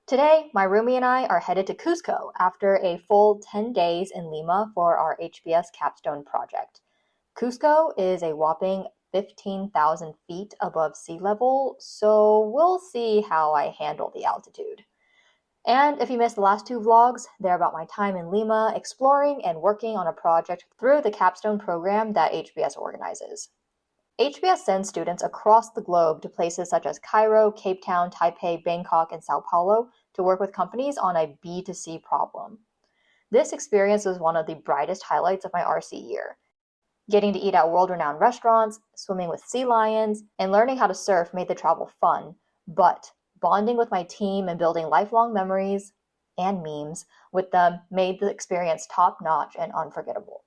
Today, my roomie and I are headed to Cusco after a full 10 days in Lima for our HBS capstone project. Cusco is a whopping 15,000 feet above sea level, so we'll see how I handle the altitude. And if you missed the last two vlogs, they're about my time in Lima exploring and working on a project through the capstone program that HBS organizes. HBS sends students across the globe to places such as Cairo, Cape Town, Taipei, Bangkok, and Sao Paulo to work with companies on a B2C problem. This experience was one of the brightest highlights of my RC year. Getting to eat at world-renowned restaurants, swimming with sea lions, and learning how to surf made the travel fun, but bonding with my team and building lifelong memories and memes with them made the experience top-notch and unforgettable.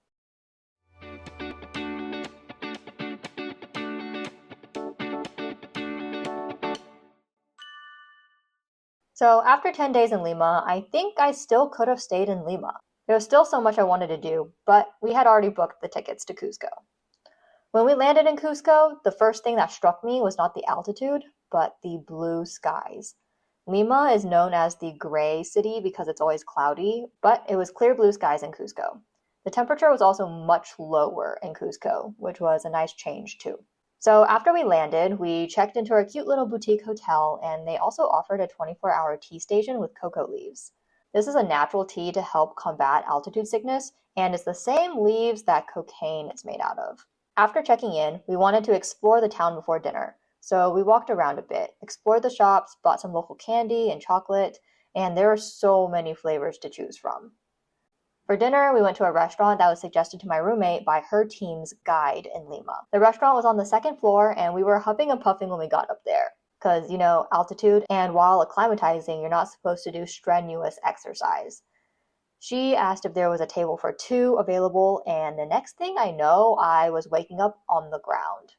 So after 10 days in Lima, I think I still could have stayed in Lima. There was still so much I wanted to do, but we had already booked the tickets to Cusco. When we landed in Cusco, the first thing that struck me was not the altitude, but the blue skies. Lima is known as the gray city because it's always cloudy, but it was clear blue skies in Cusco. The temperature was also much lower in Cusco, which was a nice change too. So after we landed, we checked into our cute little boutique hotel, and they also offered a 24-hour tea station with cocoa leaves. This is a natural tea to help combat altitude sickness, and it's the same leaves that cocaine is made out of. After checking in, we wanted to explore the town before dinner, so we walked around a bit, explored the shops, bought some local candy and chocolate, and there are so many flavors to choose from. For dinner, we went to a restaurant that was suggested to my roommate by her team's guide in Lima. The restaurant was on the second floor, and we were huffing and puffing when we got up there. Because, altitude, and while acclimatizing, you're not supposed to do strenuous exercise. She asked if there was a table for two available, and the next thing I know, I was waking up on the ground.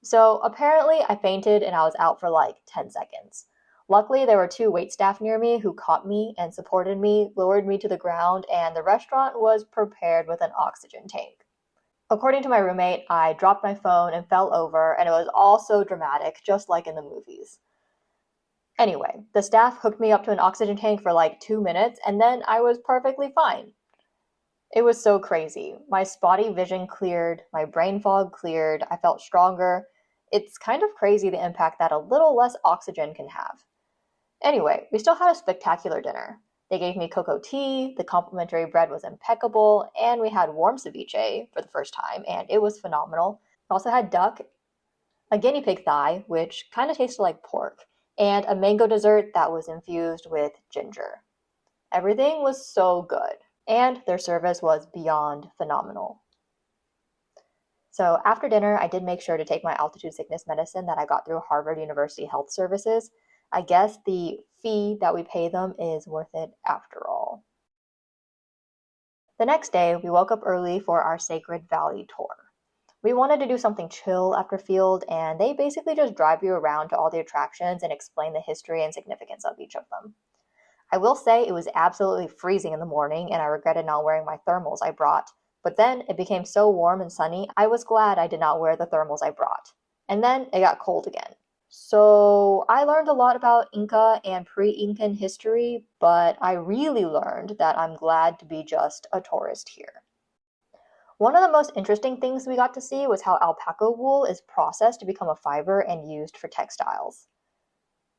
So apparently I fainted and I was out for like 10 seconds. Luckily, there were two waitstaff near me who caught me and supported me, lowered me to the ground, and the restaurant was prepared with an oxygen tank. According to my roommate, I dropped my phone and fell over, and it was all so dramatic, just like in the movies. Anyway, the staff hooked me up to an oxygen tank for like 2 minutes, and then I was perfectly fine. It was so crazy. My spotty vision cleared, my brain fog cleared, I felt stronger. It's kind of crazy the impact that a little less oxygen can have. Anyway, we still had a spectacular dinner. They gave me cocoa tea, the complimentary bread was impeccable, and we had warm ceviche for the first time, and it was phenomenal. We also had duck, a guinea pig thigh, which kind of tasted like pork, and a mango dessert that was infused with ginger. Everything was so good, and their service was beyond phenomenal. So after dinner, I did make sure to take my altitude sickness medicine that I got through Harvard University Health Services. I guess the fee that we pay them is worth it after all. The next day, we woke up early for our Sacred Valley tour. We wanted to do something chill after field, and they basically just drive you around to all the attractions and explain the history and significance of each of them. I will say it was absolutely freezing in the morning, and I regretted not wearing my thermals I brought, but then it became so warm and sunny, I was glad I did not wear the thermals I brought. And then it got cold again. So I learned a lot about Inca and pre-Incan history, but I really learned that I'm glad to be just a tourist here. One of the most interesting things we got to see was how alpaca wool is processed to become a fiber and used for textiles.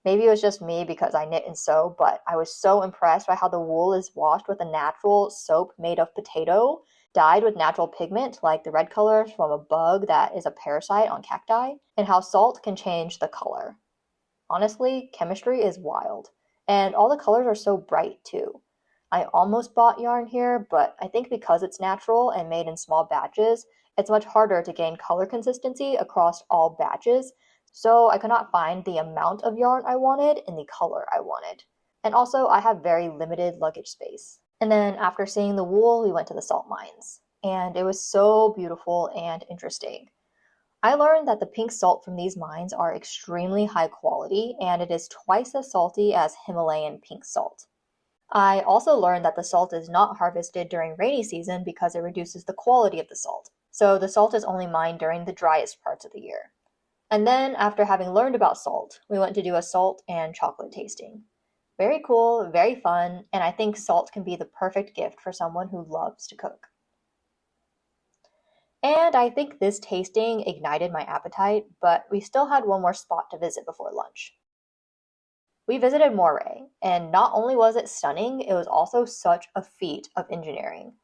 Maybe it was just me because I knit and sew, but I was so impressed by how the wool is washed with a natural soap made of potato, dyed with natural pigment like the red color from a bug that is a parasite on cacti, and how salt can change the color. Honestly, chemistry is wild, and all the colors are so bright too. I almost bought yarn here, but I think because it's natural and made in small batches, it's much harder to gain color consistency across all batches, so I could not find the amount of yarn I wanted in the color I wanted. And also, I have very limited luggage space. And then after seeing the wool, we went to the salt mines. And it was so beautiful and interesting. I learned that the pink salt from these mines are extremely high quality, and it is twice as salty as Himalayan pink salt. I also learned that the salt is not harvested during rainy season because it reduces the quality of the salt. So the salt is only mined during the driest parts of the year. And then, after having learned about salt, we went to do a salt and chocolate tasting. Very cool, very fun, and I think salt can be the perfect gift for someone who loves to cook. And I think this tasting ignited my appetite, but we still had one more spot to visit before lunch. We visited Moray, and not only was it stunning, it was also such a feat of engineering.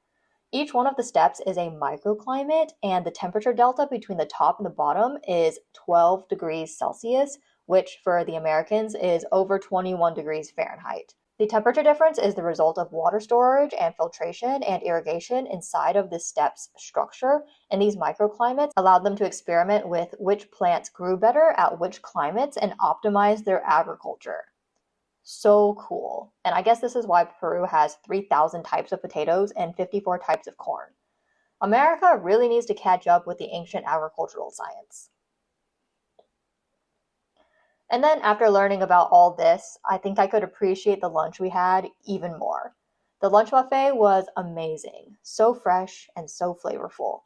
Each one of the steps is a microclimate, and the temperature delta between the top and the bottom is 12 degrees Celsius, which for the Americans is over 21 degrees Fahrenheit. The temperature difference is the result of water storage and filtration and irrigation inside of the step's structure, and these microclimates allowed them to experiment with which plants grew better at which climates and optimize their agriculture. So cool. And I guess this is why Peru has 3,000 types of potatoes and 54 types of corn. America really needs to catch up with the ancient agricultural science. And then after learning about all this, I think I could appreciate the lunch we had even more. The lunch buffet was amazing, so fresh and so flavorful.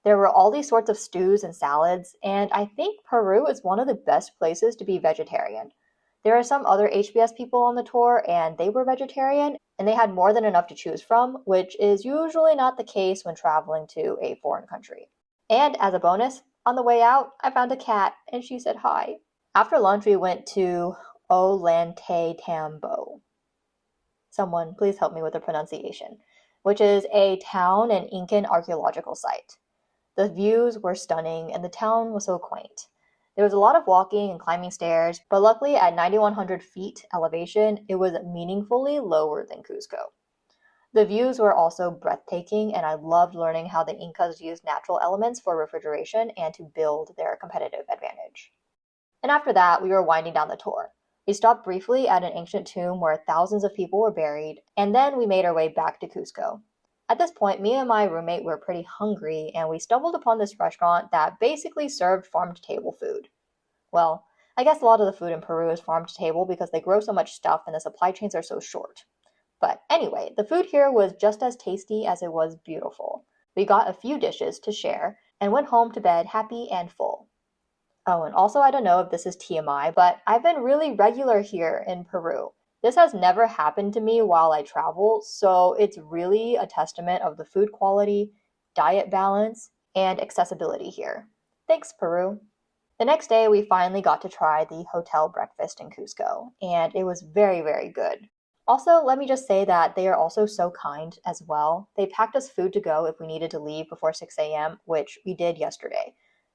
There were all these sorts of stews and salads, and I think Peru is one of the best places to be vegetarian. There are some other HBS people on the tour, and they were vegetarian, and they had more than enough to choose from, which is usually not the case when traveling to a foreign country. And as a bonus, on the way out, I found a cat, and she said hi. After lunch, we went to Ollantaytambo. Someone please help me with the pronunciation, which is a town and Incan archaeological site. The views were stunning, and the town was so quaint. There was a lot of walking and climbing stairs, but luckily at 9,100 feet elevation, it was meaningfully lower than Cusco. The views were also breathtaking, and I loved learning how the Incas used natural elements for refrigeration and to build their competitive advantage. And after that, we were winding down the tour. We stopped briefly at an ancient tomb where thousands of people were buried, and then we made our way back to Cusco. At this point, me and my roommate were pretty hungry, and we stumbled upon this restaurant that basically served farm-to-table food. Well, I guess a lot of the food in Peru is farm-to-table because they grow so much stuff and the supply chains are so short. But anyway, the food here was just as tasty as it was beautiful. We got a few dishes to share and went home to bed happy and full. Oh, and also I don't know if this is TMI, but I've been really regular here in Peru. This has never happened to me while I travel, so it's really a testament of the food quality, diet balance, and accessibility here. Thanks, Peru. The next day, we finally got to try the hotel breakfast in Cusco, and it was very, very good. Also, let me just say that they are also so kind as well. They packed us food to go if we needed to leave before 6 a.m., which we did yesterday.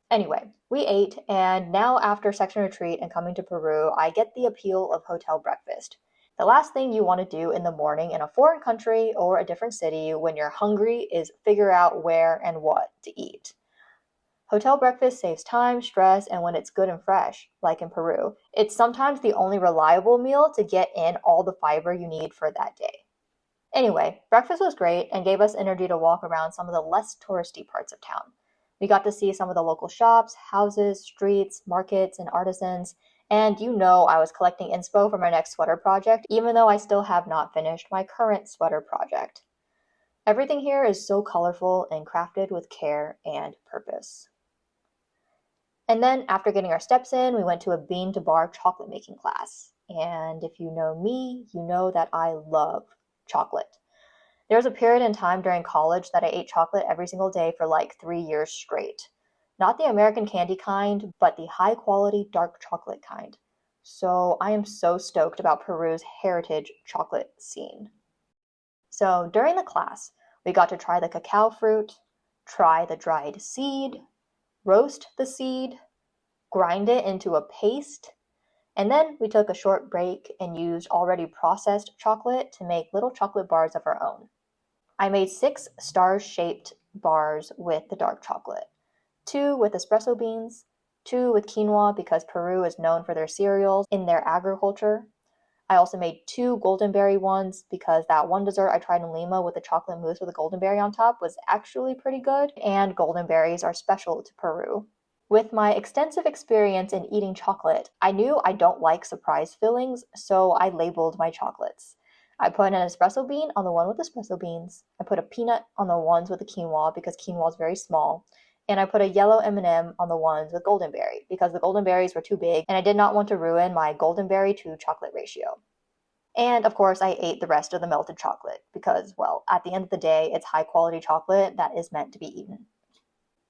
Anyway, we ate, and now after section retreat and coming to Peru, I get the appeal of hotel breakfast. The last thing you want to do in the morning in a foreign country or a different city when you're hungry is figure out where and what to eat. Hotel breakfast saves time, stress, and when it's good and fresh, like in Peru, it's sometimes the only reliable meal to get in all the fiber you need for that day. Anyway, breakfast was great and gave us energy to walk around some of the less touristy parts of town. We got to see some of the local shops, houses, streets, markets, and artisans, and you know I was collecting inspo for my next sweater project, even though I still have not finished my current sweater project. Everything here is so colorful and crafted with care and purpose. And then after getting our steps in, we went to a bean-to-bar chocolate making class. And if you know me, you know that I love chocolate. There was a period in time during college that I ate chocolate every single day for like 3 years straight. Not the American candy kind, but the high quality dark chocolate kind. So I am so stoked about Peru's heritage chocolate scene. So during the class, we got to try the cacao fruit, try the dried seed, roast the seed, grind it into a paste, and then we took a short break and used already processed chocolate to make little chocolate bars of our own. I made 6 star-shaped bars with the dark chocolate, 2 with espresso beans, 2 with quinoa because Peru is known for their cereals in their agriculture. I also made 2 goldenberry ones because that one dessert I tried in Lima with the chocolate mousse with a goldenberry on top was actually pretty good, and goldenberries are special to Peru. With my extensive experience in eating chocolate, I knew I don't like surprise fillings, so I labeled my chocolates. I put an espresso bean on the one with espresso beans. I put a peanut on the ones with the quinoa because quinoa is very small. and I put a yellow M&M on the ones with golden berry because the golden berries were too big and I did not want to ruin my golden berry to chocolate ratio. And of course, I ate the rest of the melted chocolate because, well, at the end of the day, it's high quality chocolate that is meant to be eaten.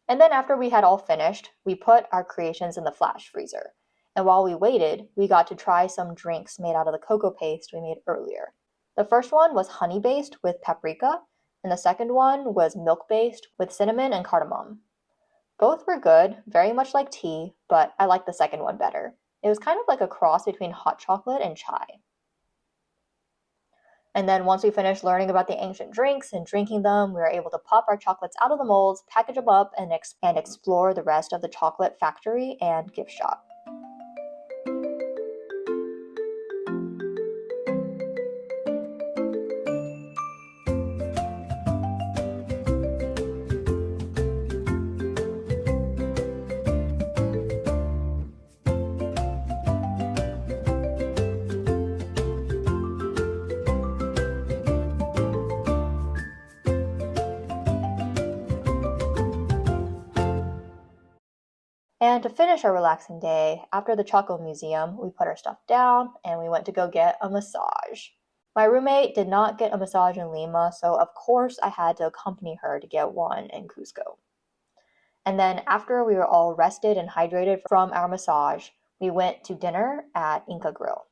And then after we had all finished, we put our creations in the flash freezer. And while we waited, we got to try some drinks made out of the cocoa paste we made earlier. The first one was honey-based with paprika, and the second one was milk-based with cinnamon and cardamom. Both were good, very much like tea, but I liked the second one better. It was kind of like a cross between hot chocolate and chai. And then once we finished learning about the ancient drinks and drinking them, we were able to pop our chocolates out of the molds, package them up, and explore the rest of the chocolate factory and gift shop. And to finish our relaxing day, after the Choco Museum, we put our stuff down and we went to go get a massage. My roommate did not get a massage in Lima, so of course I had to accompany her to get one in Cusco. And then after we were all rested and hydrated from our massage, we went to dinner at Inca Grill.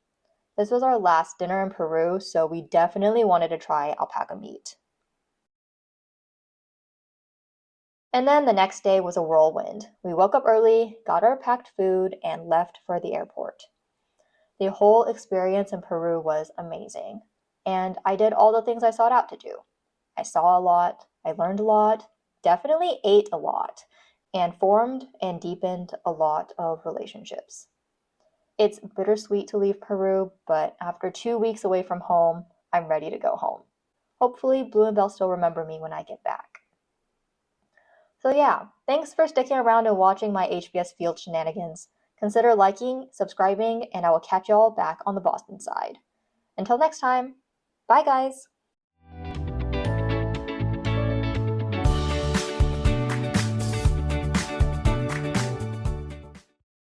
This was our last dinner in Peru, so we definitely wanted to try alpaca meat. And then the next day was a whirlwind. We woke up early, got our packed food, and left for the airport. The whole experience in Peru was amazing, and I did all the things I sought out to do. I saw a lot, I learned a lot, definitely ate a lot, and formed and deepened a lot of relationships. It's bittersweet to leave Peru, but after 2 weeks away from home, I'm ready to go home. Hopefully, Blue and Bell still remember me when I get back. So yeah, thanks for sticking around and watching my HBS Field shenanigans. Consider liking, subscribing, and I will catch y'all back on the Boston side. Until next time, bye guys!